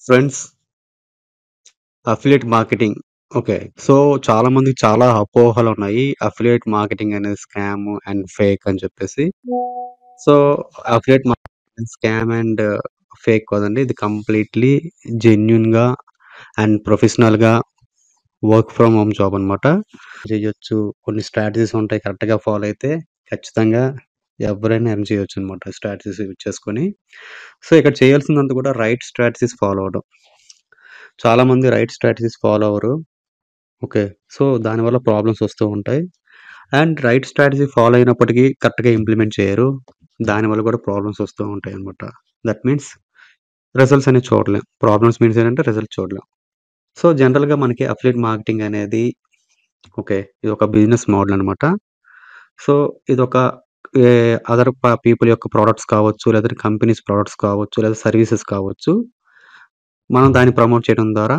Friends, affiliate marketing. Okay. So, చాలా మందికి చాలా అపోహలున్నాయి. అఫిలియేట్ మార్కెటింగ్ అనేది స్కామ్ అండ్ ఫేక్ అని చెప్పేసి. So, affiliate marketing scam and fake కాదండి. ఇది కంప్లీట్‌లీ జెన్యూన్‌గా అండ్ ప్రొఫెషనల్‌గా వర్క్ ఫ్రమ్ హోమ్ జాబ్ అనమాట. చేయొచ్చు. కొన్ని స్ట్రాటజీస్ ఉంటాయి. కరెక్ట్‌గా ఫాలో అయితే ఖచ్చితంగా ఎవరైనా ఎర్న్ చేయొచ్చనమాట. స్ట్రాటజీస్ యూజ్ చేసుకొని. సో, ఇక్కడ చేయాల్సిందంతా కూడా రైట్ స్ట్రాటజీస్ ఫాలో అవ్వడం. చాలామంది రైట్ స్ట్రాటజీస్ ఫాలో అవ్వరు. ఓకే. సో, దానివల్ల ప్రాబ్లమ్స్ వస్తూ ఉంటాయి. అండ్ రైట్ స్ట్రాటజీ ఫాలో అయినప్పటికీ కరెక్ట్‌గా ఇంప్లిమెంట్ చేయరు. దానివల్ల కూడా ప్రాబ్లమ్స్ వస్తూ ఉంటాయన్నమాట. దట్ మీన్స్ రిజల్ట్స్ అనేవి చూడలేం. ప్రాబ్లమ్స్ మీన్స్ ఏంటంటే రిజల్ట్ చూడలేం. సో, జనరల్‌గా మనకి అఫిలియేట్ మార్కెటింగ్ అనేది ఓకే. ఇదొక బిజినెస్ మోడల్ అనమాట. సో, ఇదొక ఏ అదర్ పీపుల్ యొక్క ప్రొడక్ట్స్ కావచ్చు, లేదంటే కంపెనీస్ ప్రొడక్ట్స్ కావచ్చు, లేదా సర్వీసెస్ కావచ్చు. మనం దాన్ని ప్రమోట్ చేయడం ద్వారా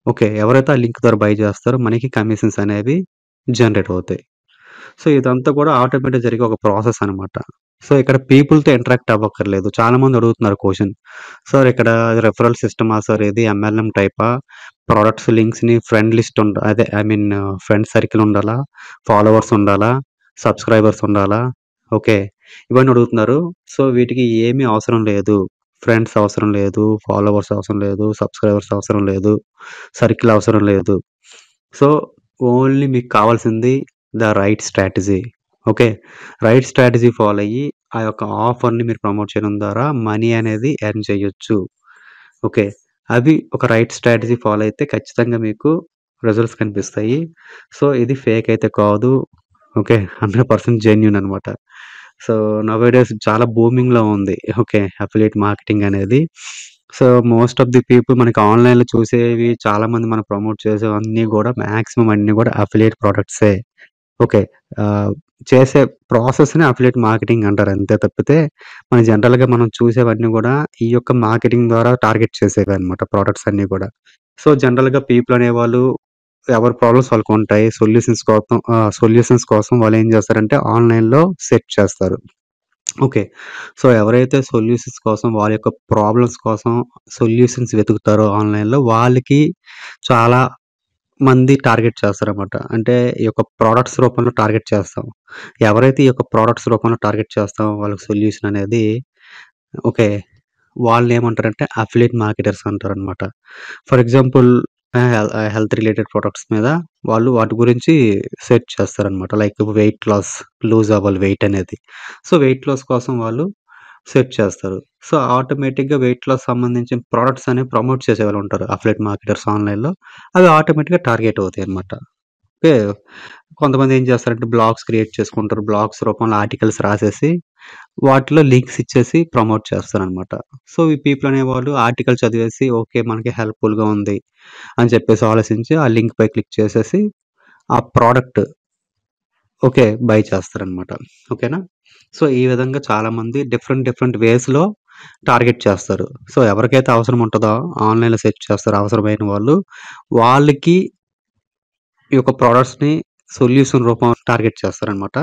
ఓకే. ఎవరైతే ఆ లింక్ ద్వారా బై చేస్తారో మనకి కమిషన్స్ అనేవి జనరేట్ అవుతాయి. సో, ఇదంతా కూడా ఆటోమేటిక్‌గా జరిగే ఒక ప్రాసెస్ అనమాట. సో, ఇక్కడ పీపుల్‌తో ఇంటరాక్ట్ అవ్వక్కర్లేదు. చాలామంది అడుగుతున్నారు క్వెషన్. సార్ ఇక్కడ రిఫరల్ సిస్టమా సార్ ఇది ఎంఎల్ఎం టైపా? ప్రొడక్ట్స్ లింక్స్‌ని ఫ్రెండ్ లిస్ట్ అదే ఐ మీన్ ఫ్రెండ్ సర్కిల్ ఉండాలా? ఫాలోవర్స్ ఉండాలా? సబ్‌స్క్రైబర్స్ ఉండాలా? ఓకే. ఇవన్నీ అడుగుతున్నారు. సో, వీటికి ఏమీ అవసరం లేదు. ఫ్రెండ్స్ అవసరం లేదు. ఫాలోవర్స్ అవసరం లేదు. సబ్‌స్క్రైబర్స్ అవసరం లేదు. సర్కిల్ అవసరం లేదు. సో, ఓన్లీ మీకు కావాల్సింది the right strategy. Okay. Right strategy follow అయ్యి, ఆ యొక్క ఆఫర్‌ని మీరు ప్రమోట్ చేయడం ద్వారా మనీ అనేది ఎర్న్ చేయొచ్చు. ఓకే. అవి ఒక రైట్ స్ట్రాటజీ ఫాలో అయితే ఖచ్చితంగా మీకు రిజల్ట్స్ కనిపిస్తాయి. సో, ఇది ఫేక్ అయితే కాదు. ఓకే. 100% జెన్యూన్ అనమాట. సో, నౌ ఎ డేస్ చాలా బూమింగ్‌లో ఉంది. ఓకే. అఫిలియేట్ మార్కెటింగ్ అనేది. So, most of the people మనకి ఆన్‌లైన్‌లో చూసేవి చాలామంది మనం ప్రమోట్ చేసేవన్నీ గూడా మాక్సిమం అన్నీ గూడా అఫిలియేట్ ప్రొడక్ట్సే. ఓకే. ఆహ్, చేసే ప్రాసెస్‌ని అఫిలియేట్ మార్కెటింగ్ అంటారు. అంతే తప్పితే జనరల్‌గా మనం చూసేవన్నీ గూడా ఈ యొక్క మార్కెటింగ్ ద్వారా టార్గెట్ చేసేవన్నమాట ప్రొడక్ట్స్ అన్నీ గూడా. సో, జనరల్‌గా పీపుల్ అనేవాళ్ళు ఎవరి ప్రాబ్లమ్స్ వాళ్ళకుంటాయి. సొల్యూషన్స్ కోసం వాళ్ళేం చేస్తారంటే ఆన్‌లైన్‌లో సెర్చ్ చేస్తారు. ఓకే. సో, ఎవరైతే సొల్యూషన్స్ కోసం వాళ్ళ యొక్క ప్రాబ్లమ్స్ కోసం సొల్యూషన్స్ వెతుకుతారో ఆన్‌లైన్‌లో వాళ్ళకి చాలా మంది టార్గెట్ చేస్తారనమాట. అంటే ఈ యొక్క ప్రొడక్ట్స్ రూపంలో టార్గెట్ చేస్తాం. ఎవరైతే ఈ యొక్క ప్రొడక్ట్స్ రూపంలో టార్గెట్ చేస్తామో వాళ్ళకి సొల్యూషన్ అనేది ఓకే. వాళ్ళనేమంటారంటే అఫిలియేట్ మార్కెటర్స్ అంటారనమాట. For example health related products మీద వాళ్ళు వాటి గురించి సెర్చ్ చేస్తారనమాట. లైక్ వెయిట్ లాస్, లూజ్ అవ్వాలి వెయిట్ అనేది. సో, వెయిట్ లాస్ కోసం వాళ్ళు సెర్చ్ చేస్తారు. సో, ఆటోమేటిక్‌గా వెయిట్ లాస్ సంబంధించిన ప్రొడక్ట్స్ అనేవి ప్రమోట్ చేసేవాళ్ళుంటారు అఫిలియేట్ మార్కెటర్స్ ఆన్‌లైన్‌లో. అవి ఆటోమేటిక్‌గా టార్గెట్ అవుతాయన్నమాట. ఓకే. కొంతమంది ఏం చేస్తారంటే బ్లాగ్స్ క్రియేట్ చేసుకుంటారు. బ్లాగ్స్ రూపంలో ఆర్టికల్స్ రాసేసి వాటిలో లింక్స్ ఇచ్చేసి ప్రమోట్ చేస్తారనమాట. సో, ఈ పీపుల్ అనేవాళ్ళు ఆర్టికల్ చదివేసి ఓకే. మనకి హెల్ప్‌ఫుల్‌గా ఉంది అని చెప్పేసి ఆలోచించి ఆ లింక్‌పై క్లిక్ చేసేసి ఆ ప్రొడక్ట్ ఓకే. బై చేస్తారనమాట. ఓకేనా? సో, ఈ విధంగా చాలామంది డిఫరెంట్ డిఫరెంట్ వేస్‌లో టార్గెట్ చేస్తారు. సో, ఎవరికైతే అవసరం ఉంటదో ఆన్‌లైన్‌లో సెర్చ్ చేస్తారో అవసరమైన వాళ్ళు, వాళ్ళకి ఈ యొక్క ప్రొడక్ట్స్‌ని సొల్యూషన్ రూపంలో టార్గెట్ చేస్తారనమాట.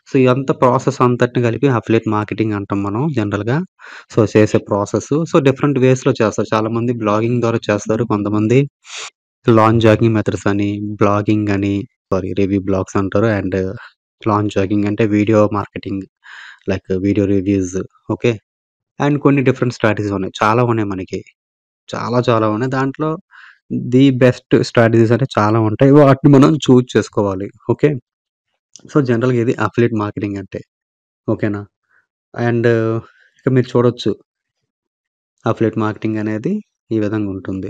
సో, ఇదంతా ప్రాసెస్ అంతటిని కలిపి అఫిలియేట్ మార్కెటింగ్ అంటాం మనం జనరల్‌గా. సో, చేసే ప్రాసెస్. సో, డిఫరెంట్ వేస్‌లో చేస్తారు. చాలామంది బ్లాగింగ్ ద్వారా చేస్తారు. కొంతమంది లాంగ్ జాగింగ్ మెథడ్స్ అని, బ్లాగింగ్ అని రివ్యూ బ్లాగ్స్ అంటారు. అండ్ లాంగ్ జాగింగ్ అంటే video marketing like video reviews okay. And కొన్ని డిఫరెంట్ స్ట్రాటజీస్ ఉన్నాయి. చాలా ఉన్నాయి మనకి. చాలా చాలా ఉన్నాయి. దాంట్లో ది బెస్ట్ స్ట్రాటజీస్ అంటే చాలా ఉంటాయి. వాటిని మనం చూజ్ చేసుకోవాలి. ఓకే. సో, జనరల్‌గా ఇది అఫిలియేట్ మార్కెటింగ్ అంటే. ఓకేనా? అండ్ ఇక మీరు చూడొచ్చు అఫిలియేట్ మార్కెటింగ్ అనేది ఈ విధంగా ఉంటుంది.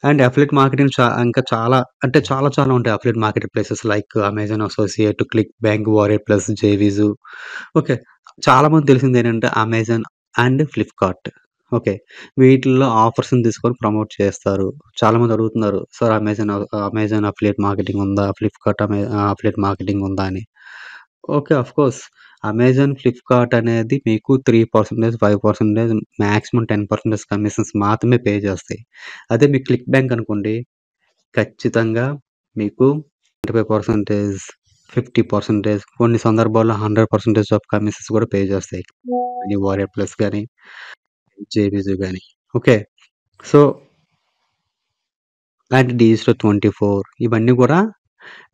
అండ్ అఫిలియేట్ మార్కెటింగ్ ఇంకా చాలా అంటే చాలా చాలా ఉంటాయి. Affiliate market places like Amazon Associate, ClickBank, warrior Plus, JVZoo okay. చాలా మందికి తెలిసిందేంటంటే అమెజాన్ అండ్ ఫ్లిప్‌కార్ట్. ఓకే. వీటిల్లో ఆఫర్స్‌ని తీసుకొని ప్రమోట్ చేస్తారు. చాలామంది అడుగుతున్నారు. సార్ అమెజాన్ అఫిలియేట్ మార్కెటింగ్ ఉందా? ఫ్లిప్‌కార్ట్ అఫిలియేట్ మార్కెటింగ్ ఉందా అని. ఓకే. ఆఫ్‌కోర్స్ అమెజాన్, ఫ్లిప్‌కార్ట్ అనేది మీకు 3%, 5% మాక్సిమం 10% కమిషన్స్ మాత్రమే పే చేస్తాయి. అదే మీ క్లిక్ బ్యాంక్ అనుకోండి ఖచ్చితంగా మీకు 25%, 50% కొన్ని సందర్భాల్లో 100% ఆఫ్ కమిషన్స్ కూడా పే చేస్తాయి. ఈ వారియర్ ప్లస్ గాని, జేబీజీ గాని. ఓకే. సో, అండ్ డిజిటల్ 24 ఇవన్నీ కూడా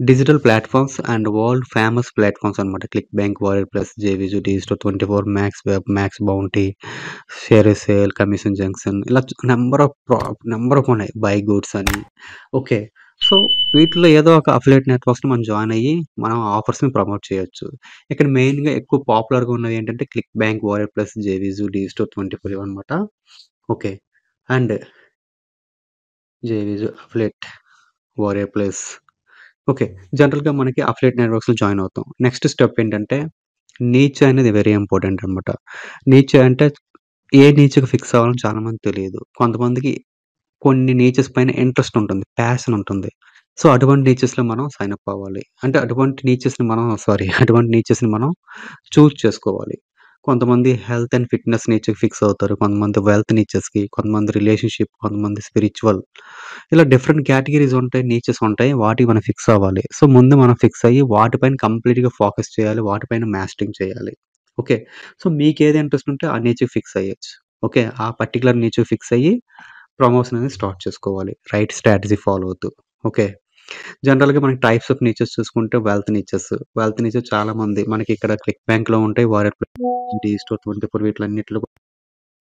digital platforms and world famous platforms అనమాట. ClickBank, warrior Plus, JVZoo, digital 24, MaxWeb, MaxBounty, ShareASale, Commission Junction ఇలా నంబర్ ఆఫ్ ఉన్నాయి. బై గూడ్స్ అని. Okay. So, వీటిలో ఏదో ఒక affiliate నెట్వర్క్స్‌ని మనం జాయిన్ అయ్యి మనం ఆఫర్స్‌ని ప్రమోట్ చేయొచ్చు. ఇక్కడ మెయిన్‌గా ఎక్కువ పాపులర్‌గా ఉన్నవి ఏంటంటే ClickBank, warrior Plus, JVZoo, digital 24 ఇవన్నమాట. Okay. And JVZoo affiliate, Warrior Plus okay. జనరల్‌గా మనకి అఫిలియేట్ నెట్వర్క్స్‌లో జాయిన్ అవుతాం. నెక్స్ట్ స్టెప్ ఏంటంటే నీచ్ అనేది వెరీ ఇంపార్టెంట్ అనమాట. నీచ్ అంటే ఏ నీచ్‌కి ఫిక్స్ అవ్వాలో చాలా మందికి తెలీదు. కొంతమందికి కొన్ని నీచెస్ పైన ఇంట్రెస్ట్ ఉంటుంది. ప్యాషన్ ఉంటుంది. సో, అటువంటి నీచెస్‌లో మనం సైన్ అప్ అవ్వాలి. అంటే అటువంటి నీచెస్‌ని మనం సారీ అటువంటి నీచెస్‌ని మనం చూజ్ చేసుకోవాలి. కొంతమంది హెల్త్ అండ్ ఫిట్‌నెస్ నీచ్‌కి ఫిక్స్ అవుతారు. కొంతమంది వెల్త్ నీచెస్‌కి, కొంతమంది రిలేషన్‌షిప్, కొంతమంది స్పిరిచ్యువల్ ఇలా డిఫరెంట్ కేటగరీస్ ఉంటాయి. నీచెస్ ఉంటాయి. వాటికి మనం ఫిక్స్ అవ్వాలి. సో, ముందు మనం ఫిక్స్ అయ్యి వాటిపైన కంప్లీట్‌గా ఫోకస్ చేయాలి. వాటిపైన మాస్టరింగ్ చేయాలి. ఓకే. సో, మీకేది ఇంట్రెస్ట్ ఉంటే ఆ నీచ్‌కి ఫిక్స్ అయ్యొచ్చు. ఓకే. ఆ పర్టిక్యులర్ నీచ్‌కి ఫిక్స్ అయ్యి ప్రమోషన్ అనేది స్టార్ట్ చేసుకోవాలి. రైట్ స్ట్రాటజీ ఫాలో అవుతూ. ఓకే. జనరల్‌గా మనకి టైప్స్ ఆఫ్ నీచెస్ చూసుకుంటే వెల్త్ నీచెస్. వెల్త్ నీచెస్ చాలా మంది మనకిక్కడ క్లిక్ బ్యాంక్‌లో ఉంటాయి. వారియర్ డిజిటల్ 24 వీటిలన్నిటిలో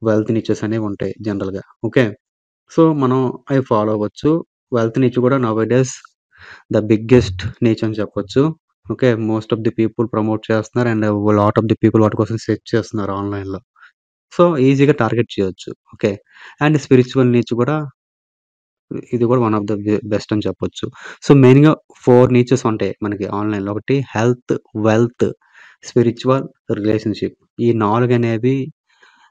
వెల్త్ నీచెస్ అనేవి ఉంటాయి జనరల్‌గా. ఓకే. సో, మనం అవి ఫాలో అవ్వచ్చు. వెల్త్ నీచ్ కూడా nowadays the biggest niche అని చెప్పొచ్చు. Okay. Most of the people promote చేస్తున్నారు. And lot of the people వాటి కోసం సెర్చ్ చేస్తున్నారు ఆన్‌లైన్‌లో. సో, ఈజీగా టార్గెట్ చేయొచ్చు. ఓకే. అండ్ స్పిరిచ్యువల్ నీచ్ కూడా ఇది కూడా వన్ ఆఫ్ ద బెస్ట్ అని చెప్పొచ్చు. సో, మెయిన్‌గా 4 నీచెస్ ఉంటాయి మనకి ఆన్‌లైన్‌లో. ఒకటి హెల్త్, వెల్త్, స్పిరిచ్యువల్, రిలేషన్‌షిప్. ఈ 4 అనేవి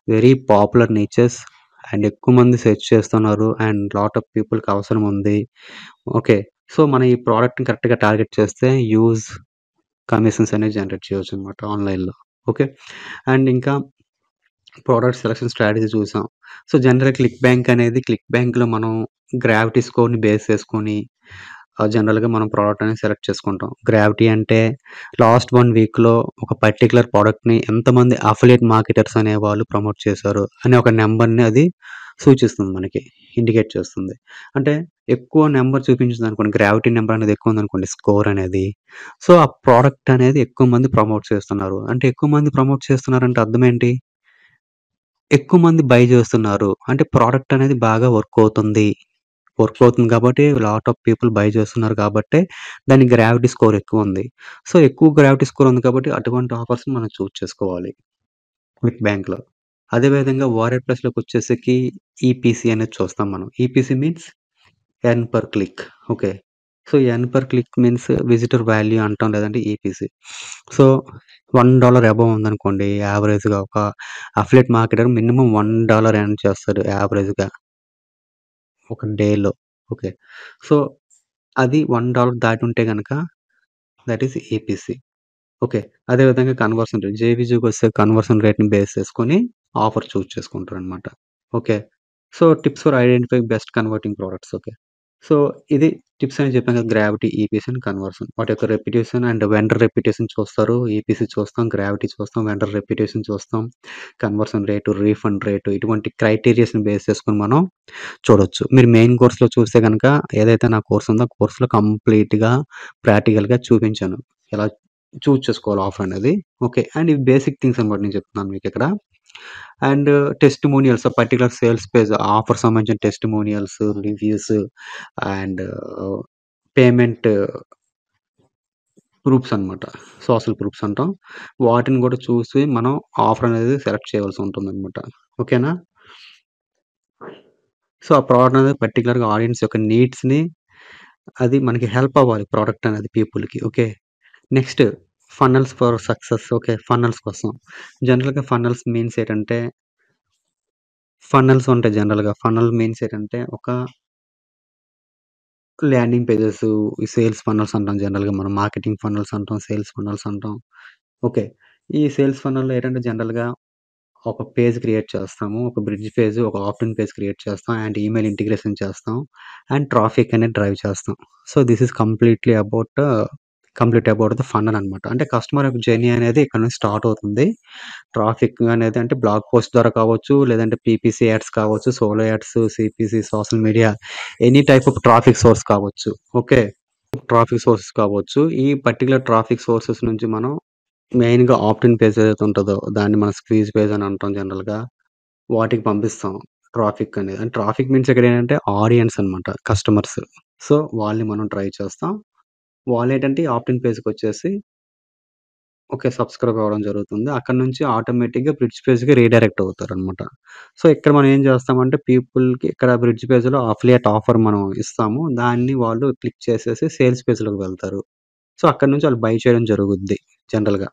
వెరీ పాపులర్ నీచెస్ అండ్ ఎక్కువ మంది సెర్చ్ చేస్తున్నారు. అండ్ లాట్ ఆఫ్ పీపుల్‌కి అవసరం ఉంది. ఓకే. సో, మనం ఈ ప్రొడక్ట్‌ని కరెక్ట్‌గా టార్గెట్ చేస్తే కమిషన్స్ అనేవి జనరేట్ చేయొచ్చనమాట ఆన్‌లైన్‌లో. ఓకే. అండ్ ఇంకా ప్రొడక్ట్ సెలక్షన్ స్ట్రాటజీ చూసాం. సో, జనరల్‌గా క్లిక్ బ్యాంక్‌లో మనం గ్రావిటీ స్కోర్‌ని బేస్ చేసుకొని జనరల్‌గా మనం ప్రొడక్ట్ అనేది సెలెక్ట్ చేసుకుంటాం. గ్రావిటీ అంటే లాస్ట్ 1 వీక్‌లో ఒక పర్టిక్యులర్ ప్రొడక్ట్‌ని ఎంతమంది అఫిలియేట్ మార్కెటర్స్ అనేవాళ్ళు ప్రమోట్ చేశారు అనే ఒక నంబర్‌ని అది సూచిస్తుంది మనకి. ఇండికేట్ చేస్తుంది. అంటే ఎక్కువ నంబర్ చూపించిందనుకోండి, గ్రావిటీ నంబర్ అనేది ఎక్కువ ఉందనుకోండి స్కోర్ అనేది. సో, ఆ ప్రొడక్ట్ అనేది ఎక్కువ మంది ప్రమోట్ చేస్తున్నారు. అంటే ఎక్కువ మంది ప్రమోట్ చేస్తున్నారంటే అర్థం ఏంటి? ఎక్కువ మంది బై చేస్తున్నారు. అంటే ప్రొడక్ట్ అనేది బాగా వర్క్ అవుతుంది. వర్క్ అవుతుంది కాబట్టి లాట్ ఆఫ్ పీపుల్ బై చేస్తున్నారు కాబట్టే దాని గ్రావిటీ స్కోర్ ఎక్కువుంది. సో, ఎక్కువ గ్రావిటీ స్కోర్ ఉంది కాబట్టి అటువంటి ఆఫర్స్‌ని మనం చూజ్ చేసుకోవాలి క్విక్ బ్యాంక్‌లో. అదే విధంగా వారియర్ ప్లస్‌లోకొచ్చేసరికి ఈపీసీ అనేది చూస్తాం మనం. EPC means earn per click. Okay. So, earn per click means visitor value అంటాం లేదంటే ఈపీసీ. సో, $1 అబోవ్ ఉందనుకోండి యావరేజ్‌గా ఒక అఫిలియేట్ మార్కెటర్ మినిమమ్ $1 ఎర్న్ చేస్తాడు యావరేజ్‌గా ఒక డేలో. ఓకే. సో, అది $1 దాటుంటే గనక దట్ ఈస్ ఈపీసీ. ఓకే. అదే విధంగా కన్వర్షన్ రేట్ జేవిజీకొస్తే కన్వర్షన్ రేట్‌ని బేస్ చేసుకొని ఆఫర్ చూజ్ చేసుకుంటారనమాట. Okay. So, tips for identify best converting products. Okay. So, ఇది టిప్స్ అని చెప్పాను కదా! Gravity, EPC and conversion. వాటి యొక్క రెప్యుటేషన్ అండ్ వెండర్ రెప్యుటేషన్ చూస్తారు. ఈపీసీ చూస్తాం, గ్రావిటీ చూస్తాం, వెండర్ రెప్యుటేషన్ చూస్తాం, కన్వర్షన్ రేటు, రీఫండ్ రేటు ఇటువంటి క్రైటీరియాస్‌ని బేస్ చేసుకొని మనం చూడొచ్చు. మీరు మెయిన్ కోర్స్‌లో చూస్తే గనక ఏదైతే నా కోర్స్ ఉందో ఆ కోర్స్‌లో కంప్లీట్‌గా ప్రాక్టికల్‌గా చూపించాను. ఎలా చూజ్ చేసుకోవాలి ఆఫర్ అనేది. ఓకే. అండ్ ఇవి బేసిక్ థింగ్స్ అనమాట నేను చెప్తున్నాను మీకిక్కడ. And testimonials particular sales page offer సంబంధించిన testimonials, reviews and payment proofs అనమాట. సోషల్ ప్రూఫ్స్ అంటాం. వాటిని కూడా చూసి మనం ఆఫర్ అనేది సెలెక్ట్ చేయవలసి ఉంటుందనమాట. ఓకేనా? సో, ఆ ప్రోడక్ట్ అనేది పర్టిక్యులర్‌గా ఆడియన్స్ యొక్క నీడ్స్‌ని అది మనకి హెల్ప్ అవ్వాలి ప్రొడక్ట్ అనేది పీపుల్‌కి. Okay. Next funnels for success. Okay. Funnels కోసం. జనరల్‌గా ఫన్నెల్స్ మీన్స్ ఏంటంటే ఫన్నెల్స్ ఉంటాయి జనరల్‌గా. ఫన్నెల్ మీన్స్ ఏంటంటే ఒక ల్యాండింగ్ పేజెస్, ఈ సేల్స్ ఫన్నెల్స్ అంటాం జనరల్‌గా మనం మార్కెటింగ్ ఫన్నెల్స్ అంటాం, సేల్స్ ఫన్నెల్స్ అంటాం. ఓకే. ఈ సేల్స్ ఫన్నెల్‌లో ఏంటంటే జనరల్‌గా ఒక పేజ్ క్రియేట్ చేస్తాము. ఒక బ్రిడ్జ్ పేజ్, ఒక ఆప్ట్-ఇన్ పేజ్ క్రియేట్ చేస్తాం. అండ్ ఈమెయిల్ ఇంటిగ్రేషన్ చేస్తాం. అండ్ ట్రాఫిక్ అనేది డ్రైవ్ చేస్తాం. So, this is completely about complete about the funnel అనమాట. అంటే కస్టమర్ యొక్క జర్నీ అనేది ఇక్కడ నుంచి స్టార్ట్ అవుతుంది. ట్రాఫిక్ అనేది అంటే బ్లాగ్ పోస్ట్ ద్వారా కావచ్చు, లేదంటే పీపీసీ యాడ్స్ కావచ్చు, solo ads, CPC, social media any type of traffic source కావచ్చు. ఓకే. ట్రాఫిక్ సోర్సెస్ కావచ్చు. ఈ పర్టిక్యులర్ ట్రాఫిక్ సోర్సెస్ నుంచి మనం మెయిన్‌గా ఆప్ట్ ఇన్ పేజ్ ఏదైతే ఉంటదో దాన్ని మనం స్క్వీజ్ పేజ్ అని అంటాం జనరల్‌గా. వాటికి పంపిస్తాం ట్రాఫిక్ అనేది. అంటే ట్రాఫిక్ మీన్స్ ఇక్కడేంటంటే ఆడియన్స్ అనమాట. కస్టమర్స్. సో, వాళ్ళని మనం డ్రైవ్ చేస్తాం. వాళ్ళేంటంటే ఆప్ట్ ఇన్ పేజ్‌కొచ్చేసి ఓకే. సబ్‌స్క్రైబ్ అవ్వడం జరుగుతుంది. అక్కడి నుంచి ఆటోమేటిక్‌గా బ్రిడ్జ్ పేజ్‌కి రీడైరెక్ట్ అవుతారనమాట. సో, ఇక్కడ మనం ఏం చేస్తామంటే పీపుల్‌కి ఇక్కడ బ్రిడ్జ్ పేజ్‌లో అఫిలియేట్ ఆఫర్ మనం ఇస్తాము. దాన్ని వాళ్ళు క్లిక్ చేసేసి సేల్స్ పేజ్‌లోకి వెళ్తారు. సో, అక్కడి నుంచి వాళ్ళు బై చేయడం జరుగుద్ది జనరల్‌గా.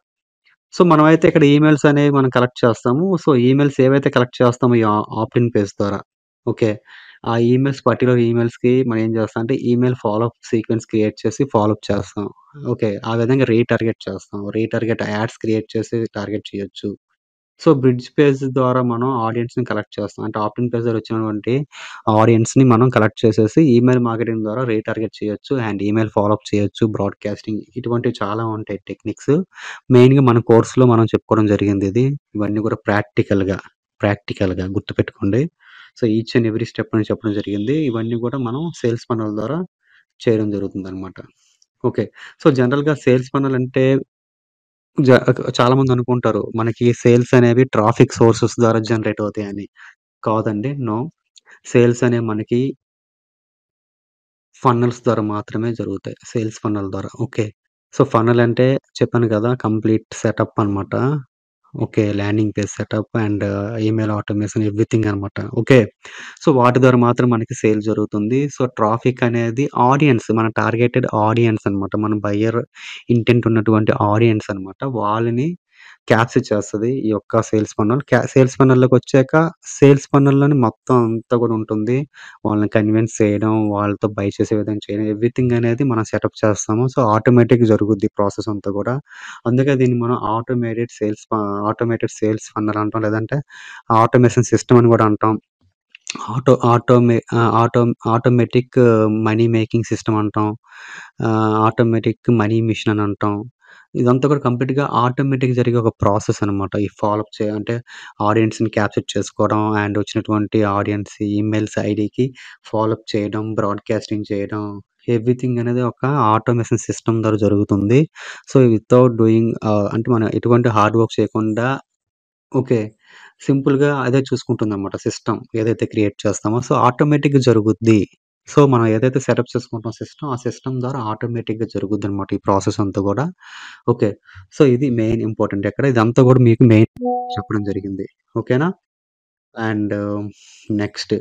సో, మనమైతే ఇక్కడ ఈమెయిల్స్ అనేవి మనం కలెక్ట్ చేస్తాము. సో, ఈమెయిల్స్ ఏవైతే కలెక్ట్ చేస్తామో ఈ ఆప్ట్ ఇన్ పేజ్ ద్వారా ఓకే. ఆ ఈమెయిల్స్ పర్టిక్యులర్ ఈమెయిల్స్‌కి మనం ఏం చేస్తాం అంటే email follow up sequence create చేసి ఫాలో అప్ చేస్తాం. ఓకే. ఆ విధంగా రీటార్గెట్ చేస్తాం. రీటార్గెట్ యాడ్స్ క్రియేట్ చేసి టార్గెట్ చేయొచ్చు. సో, బ్రిడ్జ్ పేజ్ ద్వారా మనం ఆడియన్స్‌ని కలెక్ట్ చేస్తాం. అంటే ఆప్ట్ ఇన్ పేజ్ ద్వారా వచ్చినటువంటి ఆడియన్స్‌ని మనం కలెక్ట్ చేసేసి ఈమెయిల్ మార్కెటింగ్ ద్వారా రీటార్గెట్ చేయొచ్చు. అండ్ ఈమెయిల్ ఫాలో అప్ చేయొచ్చు. బ్రాడ్‌కాస్టింగ్ ఇటువంటివి చాలా ఉంటాయి టెక్నిక్స్. మెయిన్‌గా మన కోర్స్‌లో మనం చెప్పుకోవడం జరిగిందిది. ఇవన్నీ కూడా ప్రాక్టికల్‌గా గుర్తుపెట్టుకోండి. So, each and every step అని చెప్పడం జరిగింది. ఇవన్నీ కూడా మనం సేల్స్ ఫనల్ ద్వారా చేయడం జరుగుతుందనమాట. ఓకే. సో, జనరల్‌గా సేల్స్ ఫనల్ అంటే చాలామంది అనుకుంటారు. మనకి సేల్స్ అనేవి ట్రాఫిక్ సోర్సెస్ ద్వారా జనరేట్ అవుతాయని. కాదండి. నో. సేల్స్ అనేవి మనకి ఫన్నల్స్ ద్వారా మాత్రమే జరుగుతాయి. సేల్స్ ఫన్నల్ ద్వారా. ఓకే. సో, ఫన్నల్ అంటే చెప్పాను కదా! కంప్లీట్ సెటప్ అనమాట. Okay. Landing page setup and email automation everything అనమాట. ఓకే. సో, వాటి ద్వారా మాత్రం మనకి సేల్ జరుగుతుంది. సో, ట్రాఫిక్ అనేది ఆడియన్స్ మన టార్గెటెడ్ ఆడియన్స్ అనమాట. మన బయర్ ఇంటెంట్ ఉన్నటువంటి ఆడియన్స్ అనమాట. వాళ్ళని క్యాప్చర్ చేస్తది ఈ యొక్క సేల్స్ ఫన్నల్. సేల్స్ ఫన్నల్‌లోకొచ్చాక సేల్స్ ఫన్నల్‌లోని మొత్తం అంతా కూడా ఉంటుంది. వాళ్ళని కన్విన్స్ చేయడం, వాళ్ళతో బై చేసే విధంగా చేయడం ఎవ్రీథింగ్ అనేది మనం సెటప్ చేస్తాము. సో, ఆటోమేటిక్‌గా జరుగుద్ది ప్రాసెస్ అంతా కూడా. అందుకే దీన్ని మనం ఆటోమేటెడ్ సేల్స్ ఫన్నల్ అంటాం. లేదంటే ఆటోమేషన్ సిస్టమ్ అని కూడా అంటాం. ఆటో ఆటోమే auto automatic money making system అంటాం. ఆటోమేటిక్ మనీ మిషన్ అని అంటాం. ఇదంతా కూడా కంప్లీట్‌గా ఆటోమేటిక్‌గా జరిగే ఒక ప్రాసెస్ అనమాట. ఈ ఫాలో అప్ అంటే ఆడియన్స్‌ని క్యాప్చర్ చేసుకోవడం అండ్ వచ్చినటువంటి ఆడియన్స్ ఈమెయిల్స్ ఐడీకి ఫాలో అప్ చేయడం, బ్రాడ్‌కాస్టింగ్ చేయడం ఎవ్రీథింగ్ అనేది ఒక ఆటోమేషన్ సిస్టమ్ ద్వారా జరుగుతుంది. సో, వితౌట్ డూయింగ్ అంటే మనం ఎటువంటి హార్డ్ వర్క్ చేయకుండా ఓకే. సింపుల్‌గా అదే చూసుకుంటుందనమాట సిస్టమ్. ఏదైతే క్రియేట్ చేస్తామో సో, ఆటోమేటిక్‌గా జరుగుద్ది. సో, మనం ఏదైతే సెటప్ చేసుకుంటాం సిస్టమ్, ఆ సిస్టమ్ ద్వారా ఆటోమేటిక్‌గా జరుగుద్దనమాట ఈ ప్రాసెస్ అంతా గూడా. ఓకే. సో, ఇది మెయిన్ ఇంపార్టెంట్ ఇక్కడ. ఇదంతా గూడా మీకు మెయిన్ చెప్పడం జరిగింది. ఓకేనా? And next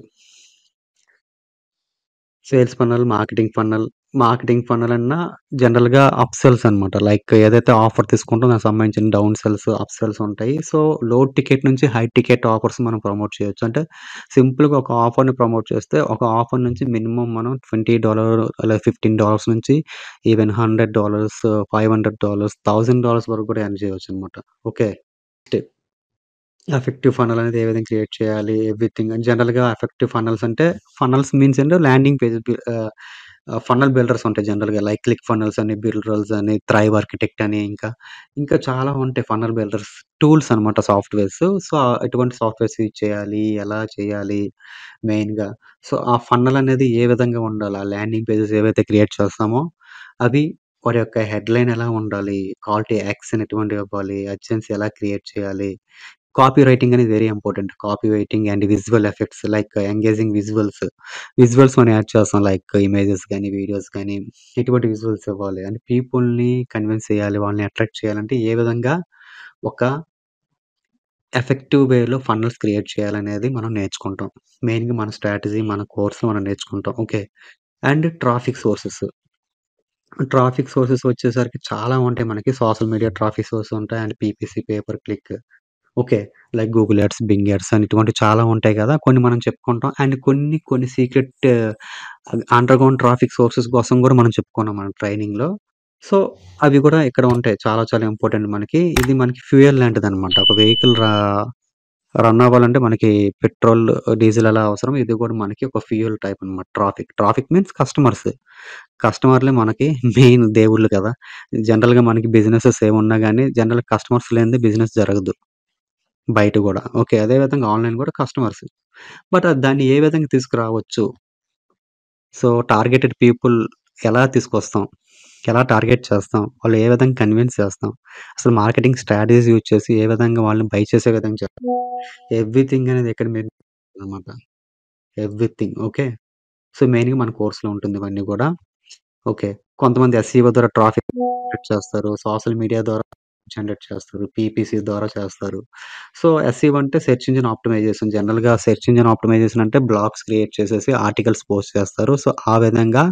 sales funnel, marketing funnel అన్నా జనరల్‌గా అప్‌సెల్స్ అనమాట. లైక్ ఏదైతే ఆఫర్ తీసుకుంటామో దానికి సంబంధించిన డౌన్ సెల్స్, అప్‌సెల్స్ ఉంటాయి. సో, లో టికెట్ నుంచి హై టికెట్ ఆఫర్స్ మనం ప్రమోట్ చేయొచ్చు. అంటే సింపుల్‌గా ఒక ఆఫర్‌ని ప్రమోట్ చేస్తే ఒక ఆఫర్ నుంచి మినిమమ్ మనం $20 లేదా $15 నుంచి ఈవెన్ $100, $500, $1000 వరకు కూడా ఎర్న్ చేయొచ్చనమాట. ఓకే. నెక్స్ట్ ఎఫెక్టివ్ ఫన్నల్ అనేది ఏ విధంగా క్రియేట్ చేయాలి? ఎవ్రీథింగ్ జనరల్‌గా ఎఫెక్టివ్ ఫన్నల్స్ అంటే ఫన్నల్స్ మీన్స్ ఏంటో ల్యాండింగ్ పేజ్ ఫన్నల్ బిల్డర్స్ ఉంటాయి జనరల్‌గా లైక్ క్లిక్ ఫన్నల్స్ అని, బిల్డర్స్ అని, థ్రైవ్ ఆర్కిటెక్ట్ అని ఇంకా చాలా ఉంటాయి ఫన్నల్ బిల్డర్స్. టూల్స్ అనమాట సాఫ్ట్‌వేర్స్. సో, ఎటువంటి సాఫ్ట్‌వేర్స్ యూజ్ చేయాలి? ఎలా చేయాలి? మెయిన్‌గా. సో, ఆ ఫన్నల్ అనేది ఏ విధంగా ఉండాలి? ఆ ల్యాండింగ్ పేజెస్ ఏవైతే క్రియేట్ చేస్తామో అవి వాటి యొక్క హెడ్‌లైన్ ఎలా ఉండాలి? కాల్ టు యాక్షన్ ఎటువంటివి ఇవ్వాలి? అడ్జెన్సీ ఎలా క్రియేట్ చేయాలి? కాపీ రైటింగ్ అనేది very important. Copy writing and visual effects like engaging visuals. Visuals మనం యాడ్ చేస్తాం. లైక్ ఇమేజెస్ గాని, వీడియోస్ గాని ఎటువంటి విజువల్స్ ఇవ్వాలి. అంటే పీపుల్‌ని కన్విన్స్ చేయాలి. వాళ్ళని అట్రాక్ట్ చేయాలంటే ఏ విధంగా ఒక ఎఫెక్టివ్ వేలో ఫన్నల్స్ క్రియేట్ చేయాలనేది మనం నేర్చుకుంటాం. మెయిన్‌గా మన స్ట్రాటజీ మన కోర్స్‌లో మనం నేర్చుకుంటాం. ఓకే. అండ్ ట్రాఫిక్ సోర్సెస్ వచ్చేసరికి చాలా ఉంటాయి మనకి. సోషల్ మీడియా ట్రాఫిక్ సోర్సెస్ ఉంటాయి. And PPC, pay per click. Okay. Like Google ads, Bing ads అని ఇటువంటివి చాలా ఉంటాయి గదా! కొన్ని మనం చెప్పుకుంటాం. అండ్ కొన్ని సీక్రెట్ అండర్‌గ్రౌండ్ ట్రాఫిక్ సోర్సెస్ కోసం గూడా మనం చెప్పుకున్నాం మన ట్రైనింగ్‌లో. సో, అవి గూడా ఇక్కడ ఉంటాయి. చాలా ఇంపార్టెంట్ మనకి. ఇది మనకి ఫ్యూయల్ లాంటిదనమాట. ఒక వెహికల్ రన్ అవ్వాలంటే మనకి పెట్రోల్, డీజిల్ ఎలా అవసరం ఇది గూడా మనకి ఒక ఫ్యూయల్ టైప్ అనమాట ట్రాఫిక్. Traffic means customers. కస్టమర్‌లే మనకి మెయిన్ దేవుళ్ళు కదా! జనరల్‌గా మనకి బిజినెసెస్ ఏమున్నా గాని జనరల్‌గా కస్టమర్స్ లేనిదే బిజినెస్ జరగదు. బయట గూడా. ఓకే. అదే విధంగా ఆన్‌లైన్ గూడా కస్టమర్స్. బట్ దాన్ని ఏ విధంగా తీసుకురావచ్చు? సో, టార్గెటెడ్ పీపుల్ ఎలా తీసుకొస్తాం? ఎలా టార్గెట్ చేస్తాం? వాళ్ళు ఏ విధంగా కన్విన్స్ చేస్తాం? అసలు మార్కెటింగ్ స్ట్రాటజీస్ యూజ్ చేసి ఏ విధంగా వాళ్ళని బై చేసే విధంగా చెప్తాం? ఎవ్రీథింగ్ అనేది ఎక్కడ మీరు అన్నమాట. ఎవ్రీథింగ్. ఓకే. సో, మెయిన్‌గా మన కోర్స్‌లో ఉంటుంది ఇవన్నీ గూడా. ఓకే. కొంతమంది ఎస్‌ఈఓ ద్వారా ట్రాఫిక్ జనరేట్ చేస్తారు. సోషల్ మీడియా ద్వారా జనరేట్ చేస్తారు. పీపీసీ ద్వారా చేస్తారు. సో, ఎస్‌ఈఓ అంటే సెర్చ్ ఇంజిన్ ఆప్టిమైజేషన్. జనరల్‌గా సెర్చ్ ఇంజిన్ ఆప్టిమైజేషన్ అంటే బ్లాగ్స్ క్రియేట్ చేసేసి ఆర్టికల్స్ పోస్ట్ చేస్తారు. సో, ఆ విధంగా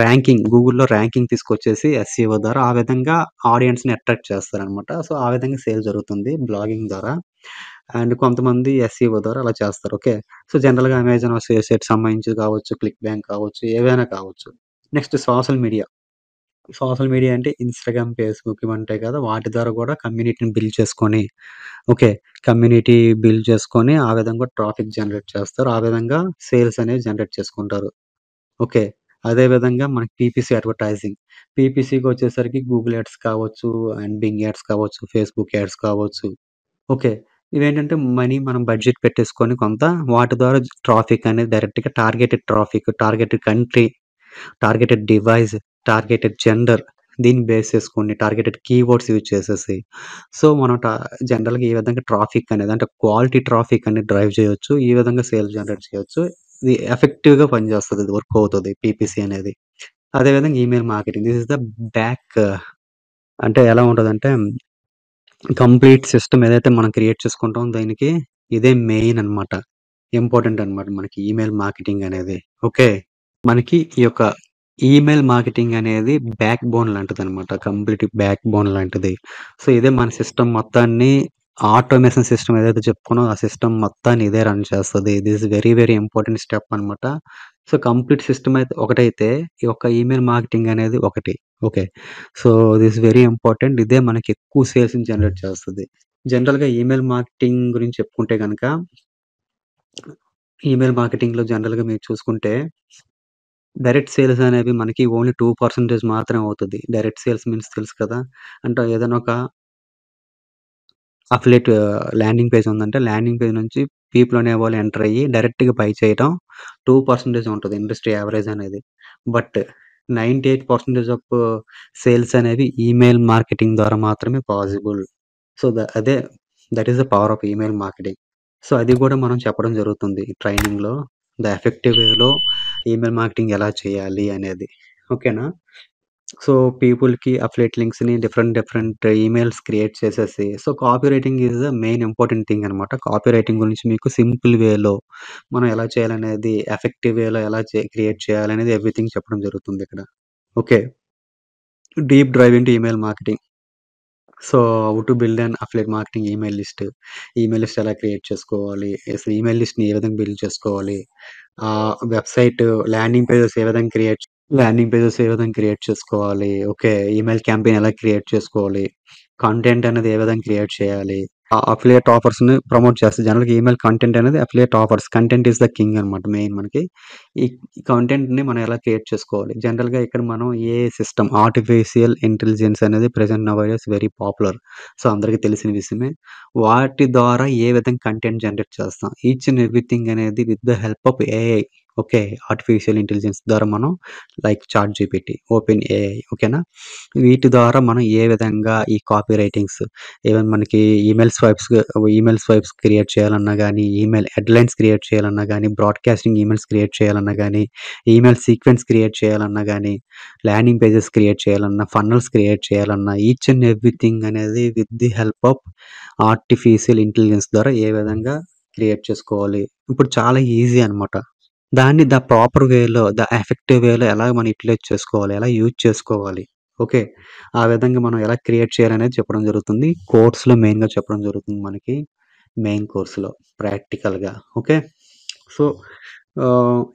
ర్యాంకింగ్ గూగుల్‌లో ర్యాంకింగ్ తీసుకొచ్చేసి ఎస్‌ఈఓ ద్వారా ఆ విధంగా ఆడియన్స్‌ని అట్రాక్ట్ చేస్తారనమాట. సో, ఆ విధంగా సేల్ జరుగుతుంది బ్లాగింగ్ ద్వారా. అండ్ కొంతమంది ఎస్‌ఈఓ ద్వారా అలా చేస్తారు. ఓకే. సో, జనరల్‌గా అమెజాన్ అసోసియేట్స్ సంబంధించి కావచ్చు, క్లిక్ బ్యాంక్ కావచ్చు, ఏవైనా కావచ్చు. Next social media. Social media అంటే ఇన్‌స్టాగ్రామ్, ఫేస్‌బుక్ ఇవి ఉంటాయి కదా! వాటి ద్వారా కూడా కమ్యూనిటీని బిల్డ్ చేసుకొని ఓకే. కమ్యూనిటీ బిల్డ్ చేసుకొని ఆ విధంగా ట్రాఫిక్ జనరేట్ చేస్తారు. ఆ విధంగా సేల్స్ అనేవి జనరేట్ చేసుకుంటారు. ఓకే. అదే విధంగా మనకి పీపీసీ అడ్వర్టైజింగ్. పీపీసీకొచ్చేసరికి గూగుల్ యాడ్స్ కావచ్చు, అండ్ బింగ్ యాడ్స్ కావచ్చు, ఫేస్‌బుక్ యాడ్స్ కావచ్చు. ఓకే. ఇవేంటంటే మనీ మనం బడ్జెట్ పెట్టేసుకొని కొంత వాటి ద్వారా ట్రాఫిక్ అనేది డైరెక్ట్‌గా targeted traffic, targeted country, targeted device, targeted gender దీన్ని బేస్ చేసుకొని టార్గెటెడ్ కీవర్డ్స్ యూజ్ చేసేసి సో, మనం జనరల్‌గా ఈ విధంగా ట్రాఫిక్ అనేది అంటే క్వాలిటీ ట్రాఫిక్ అనేది డ్రైవ్ చేయొచ్చు. ఈ విధంగా సేల్ జనరేట్ చేయొచ్చు. ఇది ఎఫెక్టివ్‌గా పనిచేస్తది. ఇది వర్క్ అవుతది పీపీసీ అనేది. అదే విధంగా email marketing. This is the back అంటే ఎలా ఉంటదంటే కంప్లీట్ సిస్టమ్ ఏదైతే మనం క్రియేట్ చేసుకుంటామో దీనికి ఇదే మెయిన్ అన్నమాట. ఇంపార్టెంట్ అన్నమాట మనకి ఈమెయిల్ మార్కెటింగ్ అనేది. ఓకే. మనకి ఈ యొక్క ఈమెయిల్ మార్కెటింగ్ అనేది బ్యాక్ బోన్ లాంటిదనమాట. కంప్లీట్ బ్యాక్ బోన్ లాంటిది. సో, ఇదే మన సిస్టమ్ మొత్తాన్ని ఆటోమేషన్ సిస్టమ్ ఏదైతే చెప్పుకున్నామో ఆ సిస్టమ్ మొత్తాన్ని ఇదే రన్ చేస్తది. This is very, very important step అనమాట. సో, కంప్లీట్ సిస్టమ్ అయితే ఒకటైతే, ఈ యొక్క ఈమెయిల్ మార్కెటింగ్ అనేది ఒకటి. Okay. So, this very important. ఇదే మనకి ఎక్కువ సేల్స్‌ని జనరేట్ చేస్తది. జనరల్‌గా ఈమెయిల్ మార్కెటింగ్ గురించి చెప్పుకుంటే గనక, ఈమెయిల్ మార్కెటింగ్‌లో జనరల్‌గా మీరు చూసుకుంటే డైరెక్ట్ సేల్స్ అనేవి మనకి ఓన్లీ 2% మాత్రమే అవుతది. డైరెక్ట్ సేల్స్ మీన్స్ తెలుసు కదా! అంటే ఏదైనా ఒక అఫిలియేట్ ల్యాండింగ్ పేజ్ ఉందంటే, ల్యాండింగ్ పేజ్ నుంచి పీపుల్ అనేవాళ్ళు ఎంటర్ అయ్యి డైరెక్ట్‌గా బై చేయడం 2% ఉంటది ఇండస్ట్రీ యావరేజ్ అనేది. బట్ 98% ఆఫ్ సేల్స్ అనేవి ఈమెయిల్ మార్కెటింగ్ ద్వారా మాత్రమే పాసిబుల్. సో, అదే that is the power of email marketing. So, అది గూడా మనం చెప్పడం జరుగుతుంది ట్రైనింగ్‌లో. ద ఎఫెక్టివ్ వేలో ఈమెయిల్ మార్కెటింగ్ ఎలా చేయాలి అనేది. ఓకేనా? సో, పీపుల్‌కి అఫిలియేట్ లింక్స్‌ని డిఫరెంట్, డిఫరెంట్ ఈమెయిల్స్ క్రియేట్ చేసేసి so, copy writing is the main important thing అనమాట. కాపీ రైటింగ్ గురించి మీకు సింపుల్ వేలో మనం ఎలా చేయాలనేది, ఎఫెక్టివ్ వేలో ఎలా క్రియేట్ చేయాలనేది ఎవ్రీథింగ్ చెప్పడం జరుగుతుందిక్కడ. Okay. Deep dive into email marketing. So, how to build an affiliate marketing email list. Email list ఎలా క్రియేట్ చేసుకోవాలి? అసలు ఈమెయిల్ లిస్ట్‌ని ఏ విధంగా బిల్డ్ చేసుకోవాలి? వెబ్‌సైట్ ల్యాండింగ్ పేజెస్ ఏ విధంగా క్రియేట్ చేసుకోవాలి? ఓకే. ఈమెయిల్ క్యాంపెయిన్ ఎలా క్రియేట్ చేసుకోవాలి? కంటెంట్ అనేది ఏ విధంగా క్రియేట్ చేయాలి? అఫిలియేట్ ఆఫర్స్‌ని ప్రమోట్ చేస్తది. జనరల్‌గా ఈమెయిల్ కంటెంట్ అనేది affiliate offers. Content is the king అనమాట మెయిన్ మనకి. ఈ కంటెంట్‌ని మనం ఎలా క్రియేట్ చేసుకోవాలి? జనరల్‌గా ఇక్కడ మనం ఏఐ సిస్టమ్ ఆర్టిఫిషియల్ ఇంటెలిజెన్స్ అనేది present nowadays very popular. So, అందరికి తెలిసిన విషయమే. వాటి ద్వారా ఏ విధంగా కంటెంట్ జనరేట్ చేస్తాం? ఈచ్ అండ్ ఎవ్రీథింగ్ అనేది with the help of AI. Okay. Artificial intelligence ద్వారా మనం లైక్ చాట్‌జీపీటీ, ఓపెన్ ఏఐ ఓకేనా? వీటి ద్వారా మనం ఏ విధంగా ఈ కాపీ రైటింగ్స్ ఈవెన్ మనకి ఈమెయిల్ స్వైప్స్ క్రియేట్ చేయాలన్నా గానీ, ఈమెయిల్ హెడ్‌లైన్స్ క్రియేట్ చేయాలన్నా గానీ, బ్రాడ్‌కాస్టింగ్ ఈమెయిల్స్ క్రియేట్ చేయాలన్నా గానీ, ఈమెయిల్ సీక్వెన్స్ క్రియేట్ చేయాలన్నా గానీ, ల్యాండింగ్ పేజెస్ క్రియేట్ చేయాలన్నా, ఫన్నెల్స్ క్రియేట్ చేయాలన్నా, ఈచ్ అండ్ ఎవ్రీథింగ్ అనేది with the help of artificial intelligence ద్వారా ఏ విధంగా క్రియేట్ చేసుకోవాలి. ఇప్పుడు చాలా ఈజీ అనమాట. దాన్ని ప్రాపర్ వేలో, ఎఫెక్టివ్ వేలో ఎలా మనం యుటిలైజ్ చేసుకోవాలి, ఎలా యూజ్ చేసుకోవాలి. ఓకే. ఆ విధంగా మనం ఎలా క్రియేట్ చేయాలనేది చెప్పడం జరుగుతుంది. కోర్స్‌లో మెయిన్‌గా చెప్పడం జరుగుతుంది మనకి. మెయిన్ కోర్స్‌లో ప్రాక్టికల్‌గా. ఓకే. సో,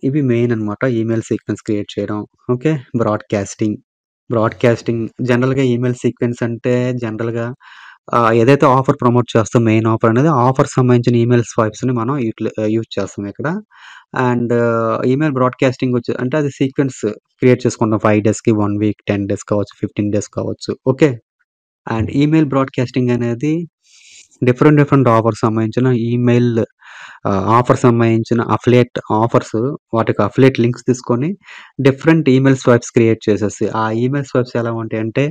ఇవి మెయిన్ అన్నమాట. ఈమెయిల్ సీక్వెన్స్ క్రియేట్ చేయడం. ఓకే. బ్రాడ్‌కాస్టింగ్. బ్రాడ్‌కాస్టింగ్ జనరల్‌గా ఈమెయిల్ సీక్వెన్స్ అంటే జనరల్‌గా ఏదైతే ఆఫర్ ప్రమోట్ చేస్తాం మెయిన్ ఆఫర్ అనేది ఆఫర్‌కి సంబంధించిన ఈమెయిల్ స్వైప్స్‌ని మనం యూజ్ చేస్తాం ఇక్కడ. అండ్ ఈమెయిల్ బ్రాడ్‌కాస్టింగ్ అంటే అది సీక్వెన్స్ క్రియేట్ చేసుకుంటాం. 5 డేస్‌కి, 1 వీక్, 10 డేస్ కావచ్చు, 15 డేస్ కావచ్చు. ఓకే. అండ్ ఈమెయిల్ బ్రాడ్‌కాస్టింగ్ అనేది డిఫరెంట్ ఆఫర్స్ సంబంధించిన ఈమెయిల్ ఆఫర్ సంబంధించిన అఫిలియేట్ ఆఫర్స్, వాటికి అఫిలియేట్ లింక్స్ తీసుకొని డిఫరెంట్ ఈమెయిల్ స్వైప్స్ క్రియేట్ చేసేసి, ఆ ఈమెయిల్ స్వైప్స్ ఎలా ఉంటాయంటే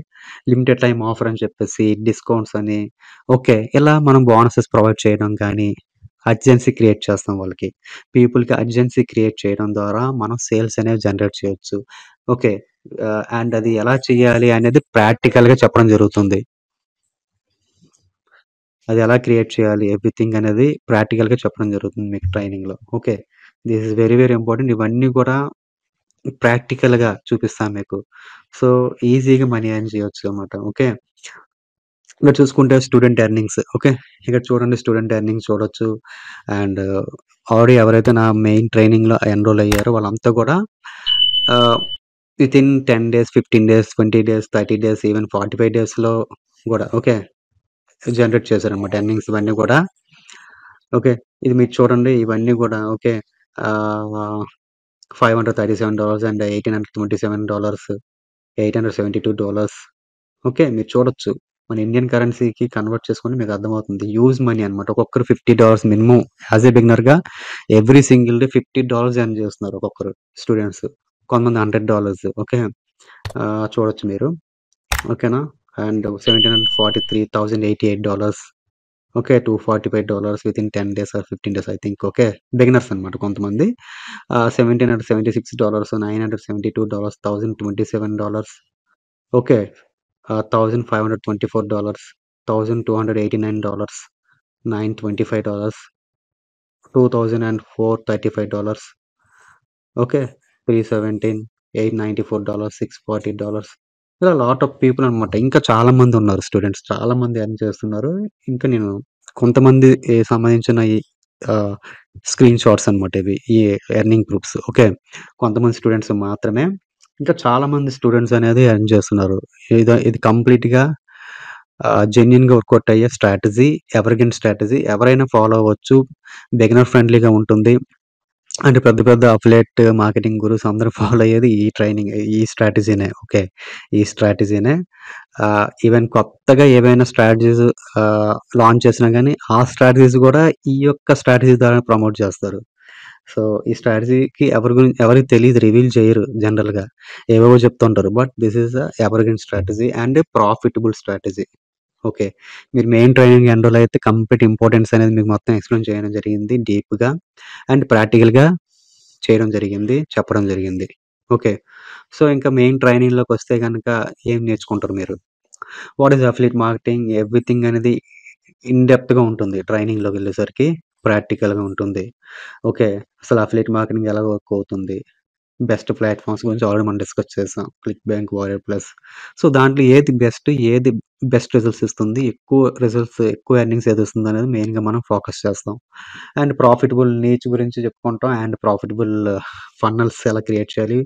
లిమిటెడ్ టైమ్ ఆఫర్ అని చెప్పేసి, డిస్కౌంట్స్ అని, ఓకే. ఇలా మనం బోనసెస్ ప్రొవైడ్ చేయడం గానీ, అర్జెన్సీ క్రియేట్ చేస్తాం వాళ్ళకి. పీపుల్‌కి అర్జెన్సీ క్రియేట్ చేయడం ద్వారా మనం సేల్స్ అనేవి జనరేట్ చేయొచ్చు. ఓకే. అండ్ అది ఎలా చేయాలి అనేది ప్రాక్టికల్‌గా చెప్పడం జరుగుతుంది. అది ఎలా క్రియేట్ చేయాలి ఎవ్రీథింగ్ అనేది ప్రాక్టికల్‌గా చెప్పడం జరుగుతుంది మీకు ట్రైనింగ్‌లో. Okay. This is very important. ఇవన్నీ కూడా ప్రాక్టికల్‌గా చూపిస్తాను మీకు. సో, ఈజీగా మనీ ఎర్న్ చేయొచ్చనమాట. ఓకే. ఇక్కడ చూసుకుంటే స్టూడెంట్ ఎర్నింగ్స్. ఓకే. ఇక్కడ చూడండి స్టూడెంట్ ఎర్నింగ్స్ చూడొచ్చు. అండ్ ఆల్రెడీ ఎవరైతే నా మెయిన్ ట్రైనింగ్‌లో ఎన్రోల్ అయ్యారో వాళ్ళంతా కూడా ఆహ్, within 10 days, 15 days, 20 days, 30 days, even 45 డేస్‌లో గూడా ఓకే. జనరేట్ చేశారనమాట ఎర్నింగ్స్ ఇవన్నీ గూడా. ఓకే. ఇది మీరు చూడండి ఇవన్నీ గూడా ఓకే. ఆహ్, $537 అండ్ $1,827, $872 ఓకే. మీరు చూడొచ్చు. మన ఇండియన్ కరెన్సీకి కన్వర్ట్ చేసుకుంటే మీకు అర్థమవుతుంది. హ్యూజ్ మనీ అన్నమాట. ఒక్కొక్కరు $50 మినిమమ్ యాస్ ఎ బిగినర్‌గా ఎవ్రీ సింగిల్ డే $50 ఎర్న్ చేస్తున్నారు ఒక్కొక్కరు స్టూడెంట్స్. కొంతమంది $100 ఓకే. చూడొచ్చు మీరు. ఓకేనా. అండ్ $1,743,088 okay. $245 within 10 days or 15 days I think okay. Beginners అన్నమాట కొంతమంది. $1,776, $972, $1,027 ఓకే. $1,524, $1,289, $925, $2,435 ఓకే. 317, $894, $640 ఇలా లాట్ ఆఫ్ పీపుల్ అనమాట. ఇంకా చాలా మందున్నారు స్టూడెంట్స్. చాలా మంది ఎర్న్ చేస్తున్నారు. ఇంకా నేను కొంతమందికి సంబంధించిన ఈ ఆహ్, స్క్రీన్ షాట్స్ అనమాట ఇవి. ఈ ఎర్నింగ్ ప్రూఫ్స్. ఓకే. కొంతమంది స్టూడెంట్స్ మాత్రమే. ఇంకా చాలా మంది స్టూడెంట్స్ అనేది ఎర్న్ చేస్తున్నారు. ఇది కంప్లీట్‌గా జెన్యూన్‌గా వర్కౌట్ అయ్యే స్ట్రాటజీ, ఎవర్‌గ్రీన్ స్ట్రాటజీ. ఎవరైనా ఫాలో అవ్వచ్చు. బిగినర్ ఫ్రెండ్లీగా ఉంటుంది. అంటే పెద్ద పెద్ద అఫిలియేట్ మార్కెటింగ్ గురూస్ అందరూ ఫాలో అయ్యేది ఈ ట్రైనింగ్ ఈ స్ట్రాటజీనే. ఓకే. ఈ స్ట్రాటజీనే. ఈవెన్ కొత్తగా ఏవైనా స్ట్రాటజీస్ లాంచ్ చేసినా గానీ, ఆ స్ట్రాటజీస్ గూడా ఈ యొక్క స్ట్రాటజీ ద్వారా ప్రమోట్ చేస్తారు. సో, ఈ స్ట్రాటజీకి ఎవరికీ తెలీదు. రివీల్ చేయరు జనరల్‌గా. ఏవేవో చెప్తుంటారు. But this is a evergreen strategy and profitable strategy. Okay. మీరు మెయిన్ ట్రైనింగ్ ఎన్రోల్ అయితే కంప్లీట్ ఇంపార్టెన్స్ అనేది మీకు మొత్తం ఎక్స్‌ప్లెయిన్ చేయడం జరిగింది డీప్‌గా అండ్ ప్రాక్టికల్‌గా చేయడం జరిగింది. చెప్పడం జరిగింది. ఓకే. సో, ఇంకా మెయిన్ ట్రైనింగ్‌లోకొస్తే గనక ఏం నేర్చుకుంటారు మీరు? What is affiliate marketing everything అనేది ఇన్ డెప్త్‌గా ఉంటుంది. ట్రైనింగ్‌లోకెళ్ళేసరికి ప్రాక్టికల్‌గా ఉంటుంది. ఓకే. అసలు అఫిలియేట్ మార్కెటింగ్ ఎలా వర్క్ అవుతుంది? బెస్ట్ ప్లాట్‌ఫార్మ్స్ గురించి ఆల్రెడీ మనం డిస్కస్ చేసాం. ClickBank, warrior plus. So, దాంట్లో ఏది బెస్ట్, ఏది బెస్ట్ రిజల్ట్స్ ఇస్తుంది, ఎక్కువ ఎర్నింగ్స్ ఏదిస్తుందనేది మెయిన్‌గా మనం ఫోకస్ చేస్తాం. అండ్ ప్రాఫిటబుల్ నీచ్ గురించి చెప్పుకుంటాం. అండ్ ప్రాఫిటబుల్ ఫన్నల్స్ ఎలా క్రియేట్ చేయాలి?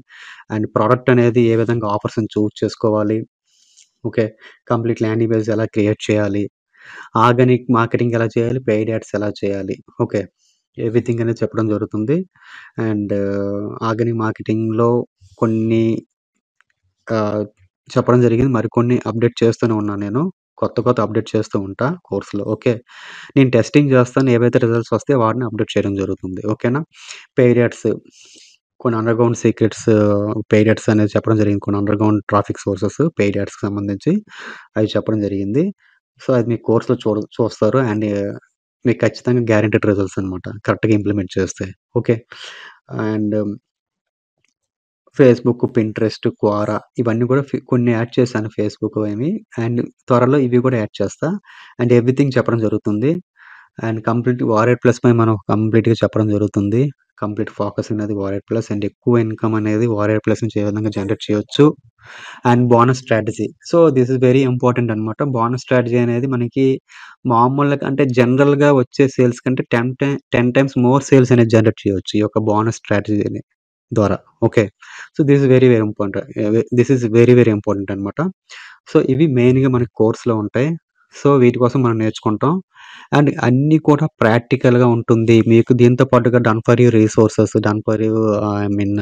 అండ్ ప్రొడక్ట్ అనేది ఏ విధంగా ఆఫర్స్‌ని చూజ్ చేసుకోవాలి? ఓకే. కంప్లీట్ ల్యాండింగ్ పేజ్ ఎలా క్రియేట్ చేయాలి? ఆర్గానిక్ మార్కెటింగ్ ఎలా చేయాలి? పెయిడ్ యాడ్స్ ఎలా చేయాలి? ఓకే. ఎవ్రీథింగ్ అనేది చెప్పడం జరుగుతుంది. అండ్ ఆర్గానిక్ మార్కెటింగ్‌లో కొన్ని ఆహ్, చెప్పడం జరిగింది. మరికొన్ని అప్డేట్ చేస్తూనే ఉన్నాను నేను. కొత్త అప్డేట్ చేస్తూ ఉంటా కోర్స్‌లో. ఓకే. నేను టెస్టింగ్ చేస్తాను. ఏవైతే రిజల్ట్స్ వస్తాయో వాటిని అప్డేట్ చేయడం జరుగుతుంది. ఓకేనా. పెయిడ్ యాడ్స్ కొన్ని అండర్‌గ్రౌండ్ సీక్రెట్స్ పెయిడ్ యాడ్స్ అనేది చెప్పడం జరిగింది. కొన్ని అండర్‌గ్రౌండ్ ట్రాఫిక్ సోర్సెస్ పెయిడ్ యాడ్స్‌కి సంబంధించి అవి చెప్పడం జరిగింది. సో, అది మీ కోర్స్‌లో చూస్తారు. అండ్ మీకు ఖచ్చితంగా గ్యారంటీడ్ రిజల్ట్స్ అనమాట. కరెక్ట్‌గా ఇంప్లిమెంట్ చేస్తే. Okay. And Facebook, Pinterest, Quora ఇవన్నీ కూడా కొన్ని యాడ్ చేశాను ఫేస్‌బుక్‌వేమి. అండ్ త్వరలో ఇవి కూడా యాడ్ చేస్తా. అండ్ ఎవ్రీథింగ్ చెప్పడం జరుగుతుంది. And complete warrior plus pi మనం కంప్లీట్‌గా చెప్పడం జరుగుతుంది. కంప్లీట్ ఫోకస్ అనేది వారియర్ ప్లస్ అండ్ ఎక్కువ ఇన్‌కమ్ అనేది వారియర్ ప్లస్ నుంచి ఏ విధంగా జనరేట్ చేయొచ్చు. And bonus strategy. So, this is very important అనమాట. బోనస్ స్ట్రాటజీ అనేది మనకి మామూలుగా అంటే జనరల్‌గా వచ్చే సేల్స్ కంటే 10 టైమ్స్ మోర్ సేల్స్ అనేది జనరేట్ చేయొచ్చు. ఈ యొక్క బోనస్ స్ట్రాటజీని ద్వారా. Okay. So, this is very important. This is very important అనమాట. సో, ఇవి మెయిన్‌గా మనకి కోర్స్‌లో ఉంటాయి. సో, వీటి కోసం మనం నేర్చుకుంటాం. అండ్ అన్నీ కూడా ప్రాక్టికల్‌గా ఉంటుంది. మీకు దీంతో పాటుగా done for you resources, done for you I mean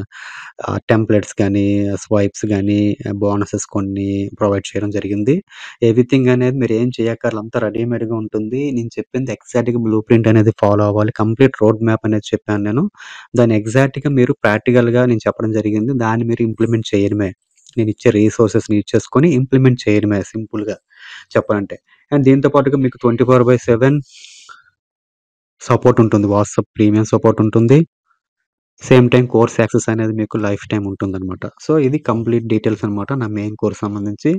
templates గానీ, స్వైప్స్ గానీ, బోనసెస్ కొన్ని ప్రొవైడ్ చేయడం జరిగింది. ఎవ్రీథింగ్ అనేది మీరేం చేయక్కర్ల అంతా రెడీమేడ్‌గా ఉంటుంది. నేను చెప్పింది ఎగ్జాక్ట్‌గా బ్లూ ప్రింట్ అనేది ఫాలో అవ్వాలి. కంప్లీట్ రోడ్ మ్యాప్ అనేది చెప్పాను నేను. దాన్ని ఎగ్జాక్ట్‌గా మీరు ప్రాక్టికల్‌గా నేను చెప్పడం జరిగింది. దాన్ని మీరు ఇంప్లిమెంట్ చేయడమే. నేనిచ్చే రిసోర్సెస్‌ని యూజ్ చేసుకొని ఇంప్లిమెంట్ చేయడమే సింపుల్‌గా చెప్పాలంటే. అండ్ దీంతో పాటుగా మీకు 24/7 సపోర్ట్ ఉంటుంది. వాట్సాప్ ప్రీమియం సపోర్ట్ ఉంటుంది. సేమ్ టైమ్ కోర్స్ యాక్సెస్ అనేది మీకు లైఫ్ టైమ్ ఉంటుందనమాట. సో, ఇది కంప్లీట్ డీటెయిల్స్ అనమాట నా మెయిన్ కోర్స్ సంబంధించి.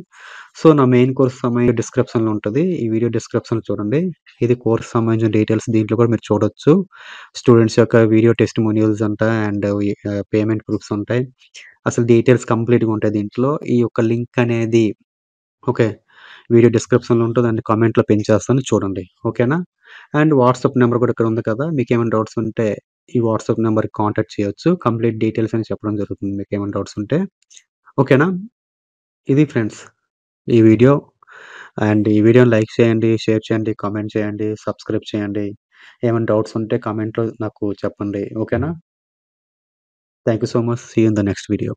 సో, నా మెయిన్ కోర్స్ డిస్క్రిప్షన్‌లో ఉంటది. ఈ వీడియో డిస్క్రిప్షన్‌లో చూడండి. ఇది కోర్స్ సంబంధించిన డీటెయిల్స్ దీంట్లో కూడా మీరు చూడొచ్చు. స్టూడెంట్స్ యొక్క వీడియో టెస్టిమోనియల్స్ అంట అండ్ పేమెంట్ ప్రూఫ్స్ ఉంటాయి. అసలు డీటెయిల్స్ కంప్లీట్‌గా ఉంటాయి దీంట్లో. ఈ యొక్క లింక్ అనేది ఓకే. వీడియో డిస్క్రిప్షన్‌లో ఉంటది అండ్ కామెంట్‌లో పిన్ చేస్తాను చూడండి. ఓకేనా? అండ్ వాట్సాప్ నంబర్ కూడా ఇక్కడ ఉంది కదా! మీకేమైనా డౌట్స్ ఉంటే ఈ వాట్సాప్ నంబర్‌కి కాంటాక్ట్ చేయొచ్చు. కంప్లీట్ డీటెయిల్స్ అని చెప్పడం జరుగుతుంది మీకేమైనా డౌట్స్ ఉంటే. ఓకేనా? ఇది ఫ్రెండ్స్ ఈ వీడియో. అండ్ ఈ వీడియోని లైక్ చేయండి, షేర్ చేయండి, కామెంట్ చేయండి, సబ్స్క్రైబ్ చేయండి. ఏమైనా డౌట్స్ ఉంటే కామెంట్‌లో నాకు చెప్పండి. ఓకేనా? Thank you so much. See you in the next video.